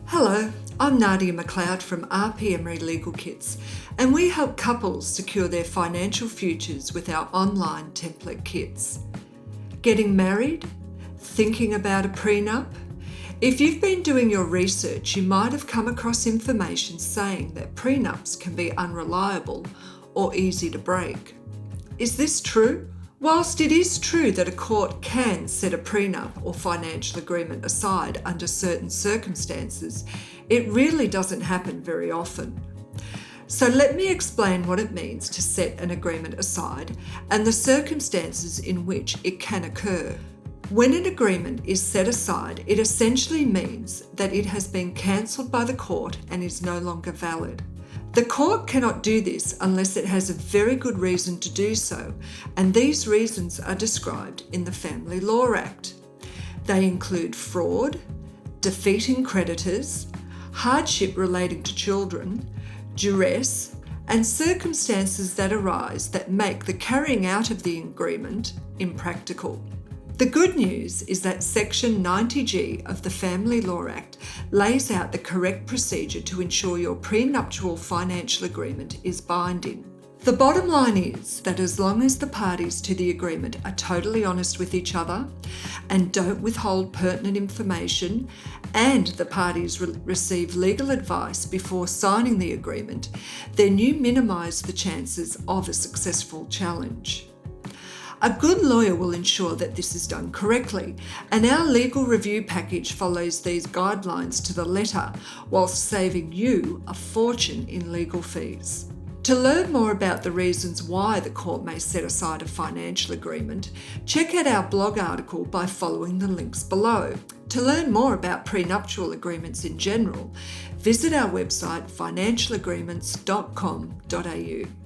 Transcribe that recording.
Hello, I'm Nadia MacLeod from RP Emery Legal Kits, and we help couples secure their financial futures with our online template kits. Getting married? Thinking about a prenup? If you've been doing your research, you might have come across information saying that prenups can be unreliable or easy to break. Is this true? Whilst it is true that a court can set a prenup or financial agreement aside under certain circumstances, it really doesn't happen very often. So let me explain what it means to set an agreement aside and the circumstances in which it can occur. When an agreement is set aside, it essentially means that it has been cancelled by the court and is no longer valid. The court cannot do this unless it has a very good reason to do so, and these reasons are described in the Family Law Act. They include fraud, defeating creditors, hardship relating to children, duress, and circumstances that arise that make the carrying out of the agreement impractical. The good news is that Section 90G of the Family Law Act lays out the correct procedure to ensure your prenuptial financial agreement is binding. The bottom line is that as long as the parties to the agreement are totally honest with each other and don't withhold pertinent information, and the parties receive legal advice before signing the agreement, then you minimise the chances of a successful challenge. A good lawyer will ensure that this is done correctly, and our legal review package follows these guidelines to the letter whilst saving you a fortune in legal fees. To learn more about the reasons why the court may set aside a financial agreement, check out our blog article by following the links below. To learn more about prenuptial agreements in general, visit our website financialagreements.com.au.